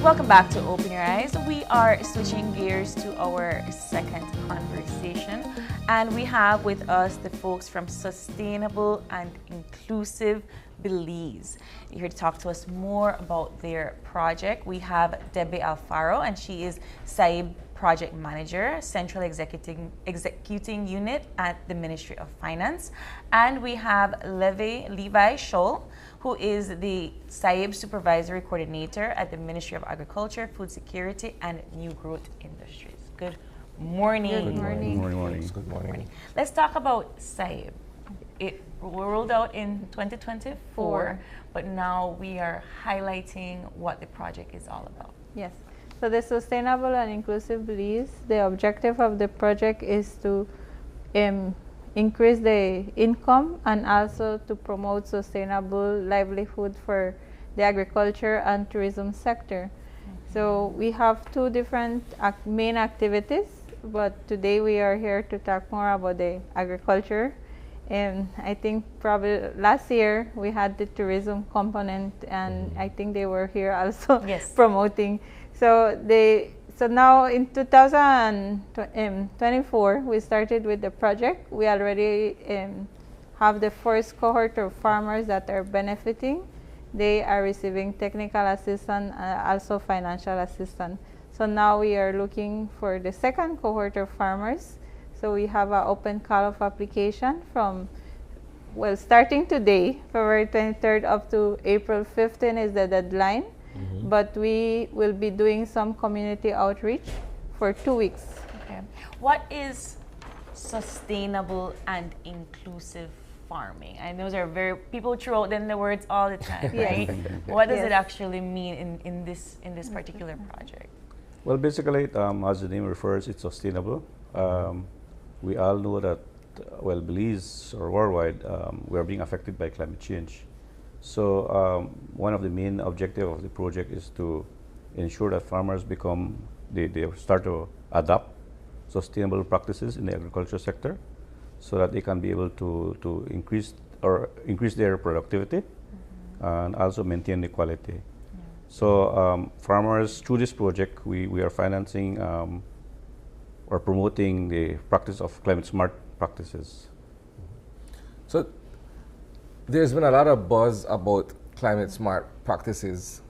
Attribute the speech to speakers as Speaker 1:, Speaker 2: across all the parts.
Speaker 1: Welcome back to Open Your Eyes. We are switching gears to our second conversation, and we have with us the folks from Sustainable and Inclusive Belize. You're here to talk to us more about their project. We have Debbie Alfaro, and she is SAIB Project Manager, Central Executing Unit at the Ministry of Finance. And we have Levi Scholl, who is the SAIB Supervisory Coordinator at the Ministry of Agriculture, Food Security, and New Growth Industries. Good morning.
Speaker 2: Good morning.
Speaker 3: Good morning.
Speaker 2: Good morning.
Speaker 1: Let's talk about SAIB. It rolled out in 2024, but now we are highlighting what the project is all about.
Speaker 4: Yes. So the Sustainable and Inclusive Belize, the objective of the project is to increase the income and also to promote sustainable livelihood for the agriculture and tourism sector. So we have two different main activities, but today we are here to talk more about the agriculture. And I think probably last year we had the tourism component, and I think they were here also promoting. So now in 2024 we started with the project. We already have the first cohort of farmers that are benefiting. They are receiving technical assistance and also financial assistance. So now we are looking for the second cohort of farmers. So we have an open call of application from, well, starting today, February 23rd up to April 15 is the deadline. But we will be doing some community outreach for 2 weeks.
Speaker 1: Okay. What is sustainable and inclusive farming? And those are people throw out the words all the time, right? What does it actually mean in this particular project?
Speaker 3: Well, basically, as the name refers, it's sustainable. We all know that, well, Belize or worldwide, we are being affected by climate change. So one of the main objectives of the project is to ensure that farmers they start to adopt sustainable practices in the agriculture sector, so that they can be able to increase their productivity and also maintain the quality. So farmers, through this project, we are financing or promoting the practice of climate smart practices.
Speaker 2: So there's been a lot of buzz about climate smart practices.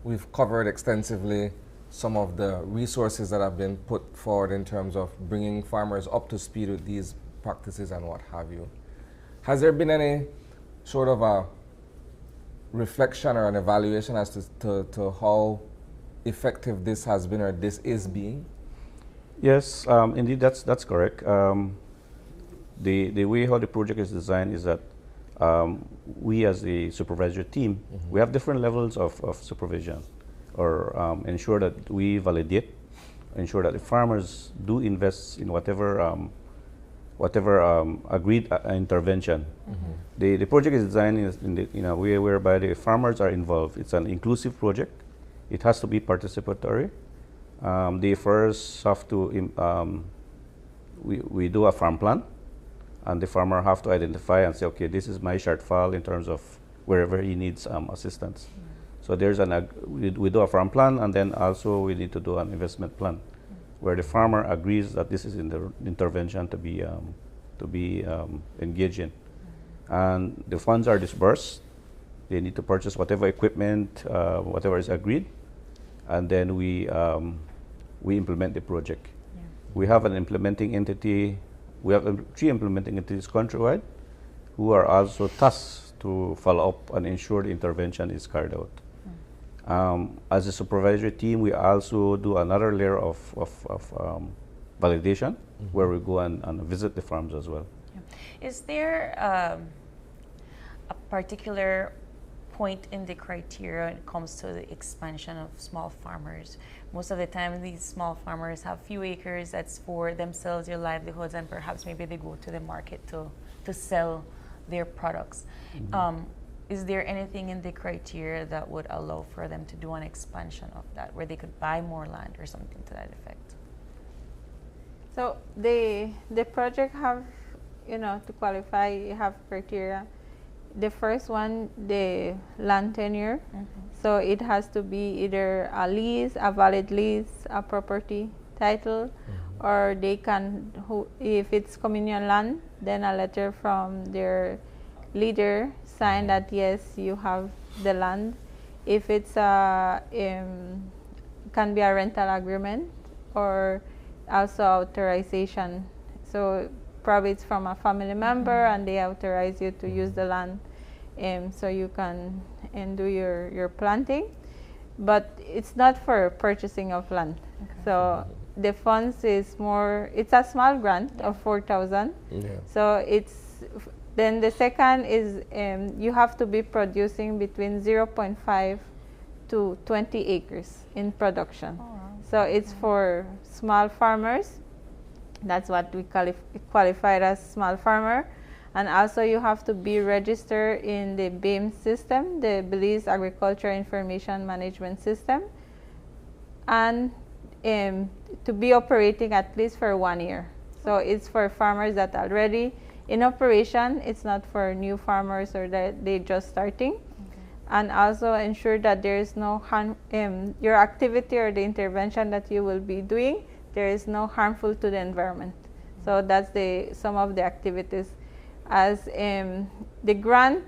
Speaker 2: We've covered extensively some of the resources that have been put forward in terms of bringing farmers up to speed with these practices and what have you. Has there been any sort of a reflection or an evaluation as to how effective this has been or this is being?
Speaker 3: Yes, indeed, that's correct. The way how the project is designed is that we as the supervisory team, we have different levels of supervision, or ensure that we validate, ensure that the farmers do invest in whatever agreed intervention. The project is designed in a way whereby the farmers are involved. It's an inclusive project. It has to be participatory. They first have to, we do a farm plan, and the farmer have to identify and say, okay, this is my shortfall in terms of wherever he needs assistance. So there's we do a farm plan, and then also we need to do an investment plan, where the farmer agrees that this is in the intervention to be engaged in. And the funds are disbursed. They need to purchase whatever equipment, whatever is agreed, and then we implement the project. We have an implementing entity. We have 3 implementing entities countrywide who are also tasked to follow up and ensure the intervention is carried out. As a supervisory team, we also do another layer of validation, where we go and visit the farms as well.
Speaker 1: Is there a particular point in the criteria when it comes to the expansion of small farmers? Most of the time, these small farmers have few acres that's for themselves, their livelihoods, and perhaps maybe they go to the market to sell their products. Is there anything in the criteria that would allow for them to do an expansion of that, where they could buy more land or something to that effect?
Speaker 4: So the project have, to qualify, you have criteria. the first one, the land tenure. So it has to be either a lease, a valid lease, a property title, or they can, if it's communion land, then a letter from their leader sign that yes, you have the land. If it's a, can be a rental agreement or also authorization. So probably it's from a family member and they authorize you to use the land, so you can do your planting. But it's not for purchasing of land. So the funds is more, it's a small grant of 4,000. So it's, then the second is you have to be producing between 0.5 to 20 acres in production. So it's for small farmers. That's what we qualified as small farmer. And also you have to be registered in the BAME system, the Belize Agriculture Information Management System, and to be operating at least for 1 year. So it's for farmers that are already in operation. It's not for new farmers or that they're just starting. And also ensure that there is no harm, your activity or the intervention that you will be doing, there is no harmful to the environment. So that's some of the activities. As the grant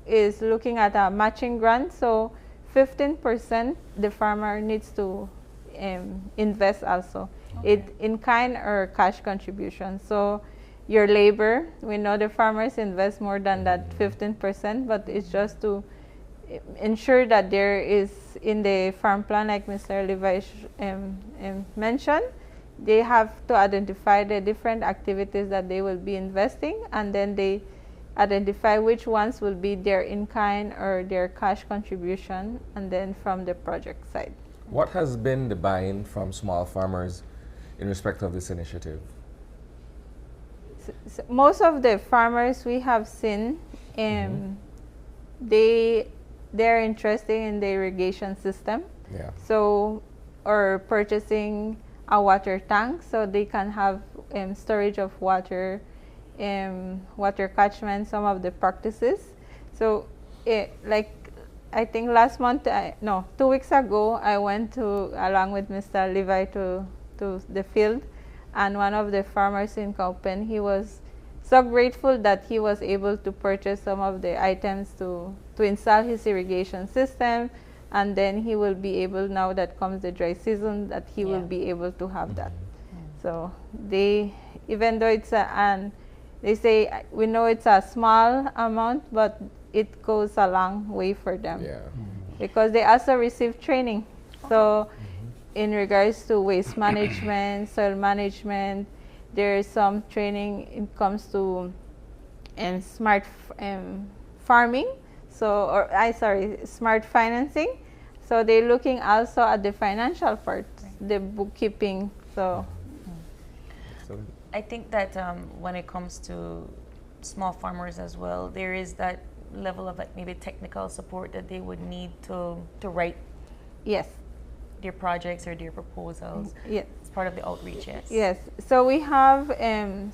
Speaker 4: is looking at a matching grant, so 15% the farmer needs to invest also, in kind or cash contribution. So your labor, we know the farmers invest more than that 15%, but it's just to ensure that there is in the farm plan, like Mr. Levi mentioned, they have to identify the different activities that they will be investing, and then they identify which ones will be their in-kind or their cash contribution, and then from the project side.
Speaker 2: What has been the buy-in from small farmers in respect of this initiative?
Speaker 4: So most of the farmers we have seen, they're interested in the irrigation system. So, or purchasing a water tank so they can have storage of water, water catchment, some of the practices. So like I think last month, no, 2 weeks ago, I went along with Mr. Levi to the field, and one of the farmers in Kaupen, he was so grateful that he was able to purchase some of the items to install his irrigation system, and then he will be able, now that comes the dry season, that he will be able to have that. So they, even though it's they say, we know it's a small amount, but it goes a long way for them. Because they also receive training. So in regards to waste management, soil management, there is some training. It comes to smart farming. So, smart financing. So they're looking also at the financial part, the bookkeeping. So,
Speaker 1: I think that when it comes to small farmers as well, there is that level of like maybe technical support that they would need to write. Their projects or their proposals. It's part of the outreach.
Speaker 4: So we have an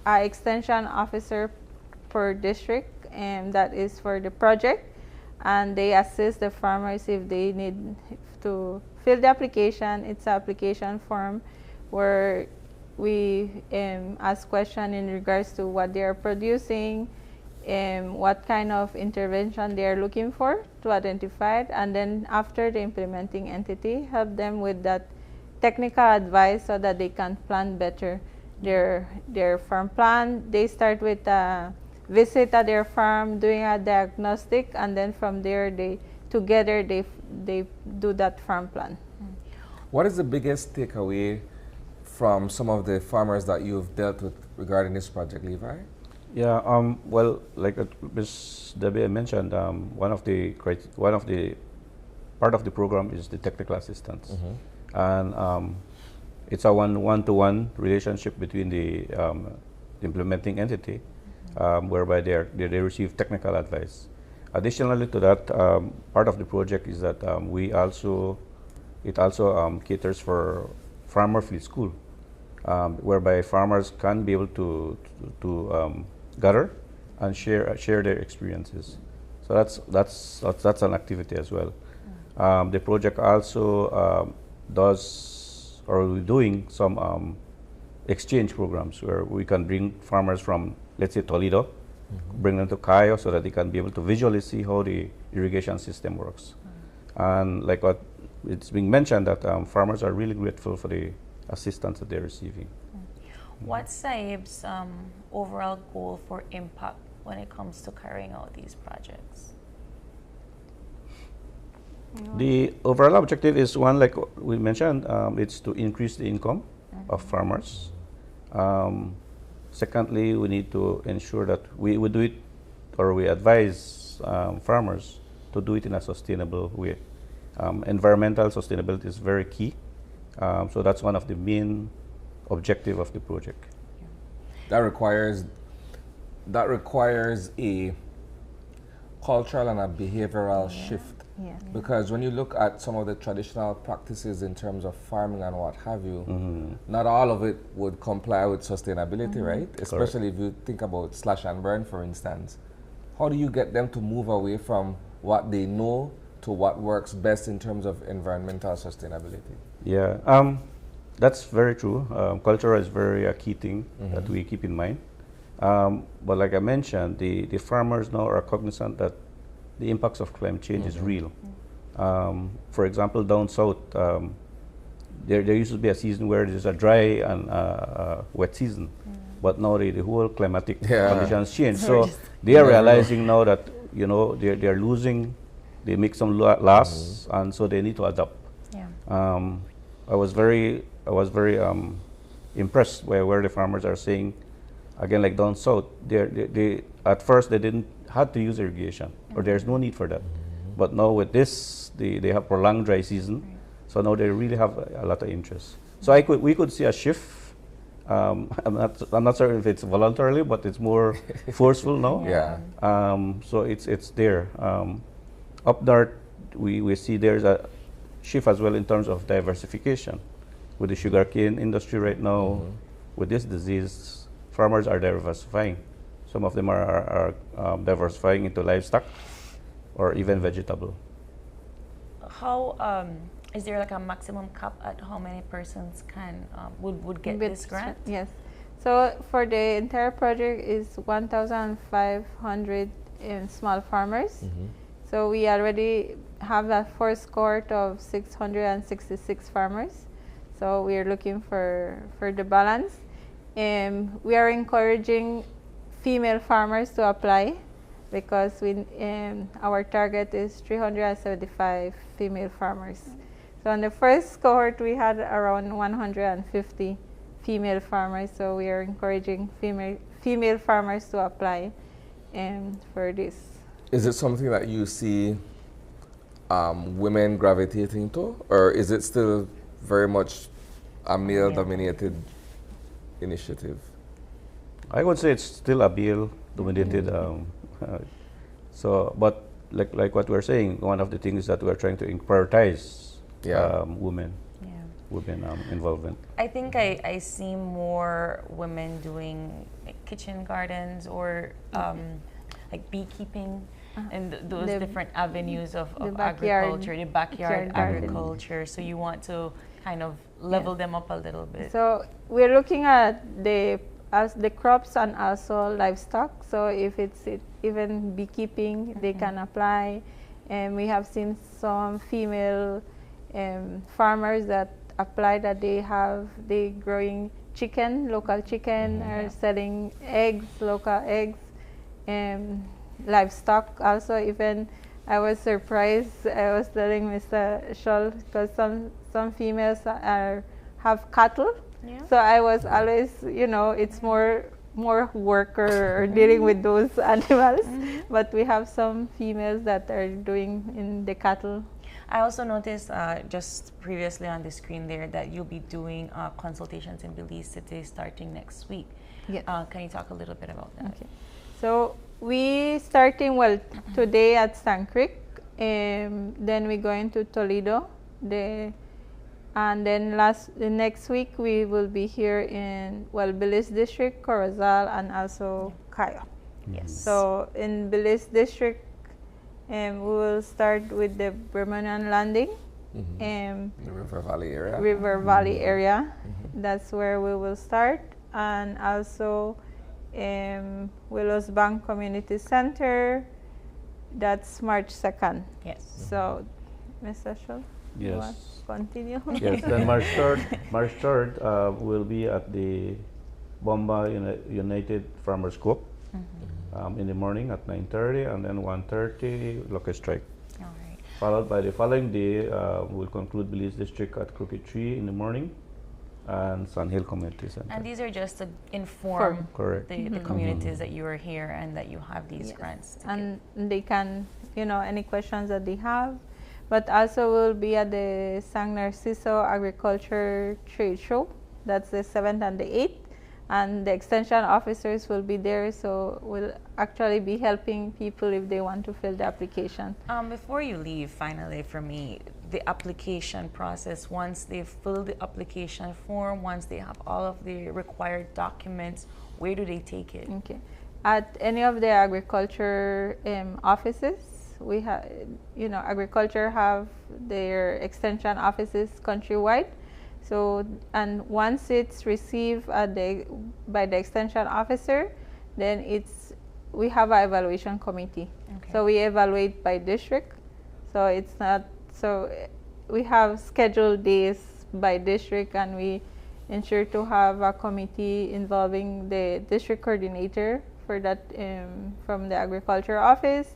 Speaker 4: extension officer per district, and that is for the project, and they assist the farmers if they need to fill the application. It's an application form where we ask questions in regards to what they are producing, what kind of intervention they are looking for to identify it, and then after the implementing entity, help them with that technical advice so that they can plan better their farm plan. They start with a visit at their farm, doing a diagnostic, and then from there they together they do that farm plan.
Speaker 2: What is the biggest takeaway from some of the farmers that you've dealt with regarding this project, Levi?
Speaker 3: Well, like Ms. Debbie mentioned, one of the part of the program is the technical assistance, and it's a one-to-one relationship between the implementing entity, whereby they receive technical advice. Additionally to that, part of the project is that it also caters for farmer field school, whereby farmers can be able to gather and share their experiences. So that's an activity as well. The project also does, or we're doing some exchange programs where we can bring farmers from, let's say, Toledo, bring them to Cayo so that they can be able to visually see how the irrigation system works. And like what it's being mentioned, that farmers are really grateful for the assistance that they're receiving.
Speaker 1: What's Saib's overall goal for impact when it comes to carrying out these projects?
Speaker 3: The overall objective is one, like we mentioned, it's to increase the income of farmers. Secondly, we need to ensure that we do it, or we advise farmers to do it in a sustainable way. Environmental sustainability is very key. So that's one of the main objective of the project.
Speaker 2: That requires a cultural and a behavioral shift.
Speaker 4: Yeah.
Speaker 2: Because when you look at some of the traditional practices in terms of farming and what have you, not all of it would comply with sustainability, right? Especially if you think about slash and burn, for instance. How do you get them to move away from what they know to what works best in terms of environmental sustainability?
Speaker 3: Yeah, that's very true. Culture is very a key thing that we keep in mind. But like I mentioned, the farmers now are cognizant that the impacts of climate change is real. For example, down south, there used to be a season where there's a dry and wet season, but now the whole climatic conditions change. So they are realizing now that they are losing, they make some loss, and so they need to adapt.
Speaker 1: Yeah.
Speaker 3: I was very impressed where the farmers are saying, again, like down south, they at first they didn't had to use irrigation, or there's no need for that. But now with this, they have prolonged dry season, so now they really have a lot of interest. So we could see a shift. I'm not sure if it's voluntarily, but it's more forceful now.
Speaker 2: Yeah.
Speaker 3: So it's there. Up north, we see there's a shift as well in terms of diversification. With the sugarcane industry right now, with this disease, farmers are diversifying. Some of them are diversifying into livestock or even vegetable.
Speaker 1: How is there like a maximum cap at how many persons can would get this grant?
Speaker 4: Yes. So for the entire project is 1,500 small farmers. So we already have a first cohort of 666 farmers. So we are looking for the balance. We are encouraging female farmers to apply because our target is 375 female farmers. So in the first cohort, we had around 150 female farmers. So we are encouraging female farmers to apply for this.
Speaker 2: Is it something that you see women gravitating to, or is it still very much a male-dominated initiative?
Speaker 3: I would say it's still a male-dominated. But like what we're saying, one of the things is that we're trying to prioritize women involvement.
Speaker 1: I think I see more women doing like kitchen gardens or like beekeeping and those different avenues of agriculture, the backyard agriculture. So you want to kind of level them up a little bit.
Speaker 4: So we're looking at the crops and also livestock. So if it's even beekeeping, they can apply. And we have seen some female farmers that apply that they growing chicken, local chicken, or selling eggs, local eggs, livestock also. Even I was surprised. I was telling Mr. Scholl because some females have cattle. Yeah. So I was always, it's more work or dealing with those animals. But we have some females that are doing in the cattle.
Speaker 1: I also noticed just previously on the screen there that you'll be doing consultations in Belize City starting next week.
Speaker 4: Yes.
Speaker 1: Can you talk a little bit about that?
Speaker 4: Okay. So we starting today at Sand Creek, then we're going to Toledo, and then the next week we will be here in Belize District, Corozal, and also Cayo.
Speaker 1: Yes.
Speaker 4: So in Belize district, we will start with the Birmingham Landing,
Speaker 2: The River Valley area.
Speaker 4: River Valley area. That's where we will start, and also Willows Bank Community Center. That's March 2nd.
Speaker 1: Yes.
Speaker 4: So, Mr. Schultz, you want to
Speaker 3: Yes.
Speaker 4: continue?
Speaker 3: Yes, then March 3rd will be at the Bomba United Farmers Co-op in the morning at 9:30, and then 1:30 locust strike.
Speaker 1: All right.
Speaker 3: Followed by the following day, we'll conclude Belize District at Crooked Tree in the morning and Sun Hill Community Center.
Speaker 1: And these are just to inform
Speaker 3: Correct.
Speaker 1: the communities that you are here and that you have these grants. to
Speaker 4: And they can, any questions that they have. But also we'll be at the San Narciso Agriculture Trade Show. That's the 7th and the 8th. And the extension officers will be there, so we'll actually be helping people if they want to fill the application.
Speaker 1: Before you leave, finally, for me, the application process, once they fill the application form, once they have all of the required documents, where do they take it?
Speaker 4: Okay. At any of the agriculture offices, we have, agriculture have their extension offices countrywide. So, and once it's received by the extension officer, then we have an evaluation committee.
Speaker 1: Okay.
Speaker 4: So we evaluate by district. So it's not, so we have scheduled days by district, and we ensure to have a committee involving the district coordinator for that from the agriculture office,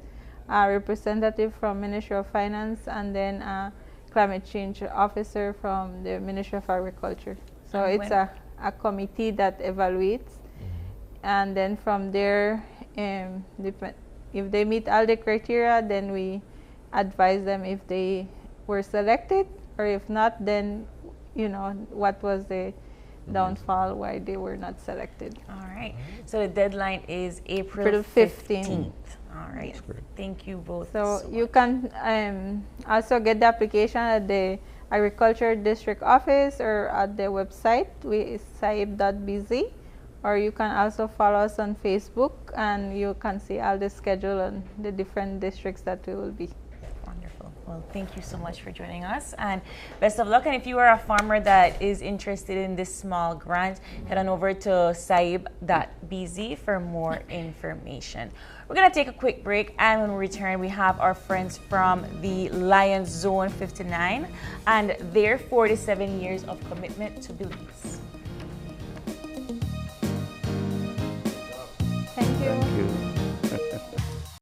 Speaker 4: a representative from Ministry of Finance, and then a climate change officer from the Ministry of Agriculture. So
Speaker 1: And
Speaker 4: it's a committee that evaluates, and then from there, if they meet all the criteria, then we advise them if they were selected, or if not, then what was the downfall, why they were not selected.
Speaker 1: All right. So the deadline is April
Speaker 4: April
Speaker 1: 15th.
Speaker 4: 15th.
Speaker 1: All right. Thank you both.
Speaker 4: So you can also get the application at the Agriculture District Office or at the website, saib.bz, or you can also follow us on Facebook, and you can see all the schedule and the different districts that we will be.
Speaker 1: Wonderful. Well, thank you so much for joining us, and best of luck. And if you are a farmer that is interested in this small grant, head on over to saib.bz for more information. We're going to take a quick break, and when we return, we have our friends from the Lions Zone 59 and their 47 years of commitment to Belize.
Speaker 4: Thank you.
Speaker 3: Thank you.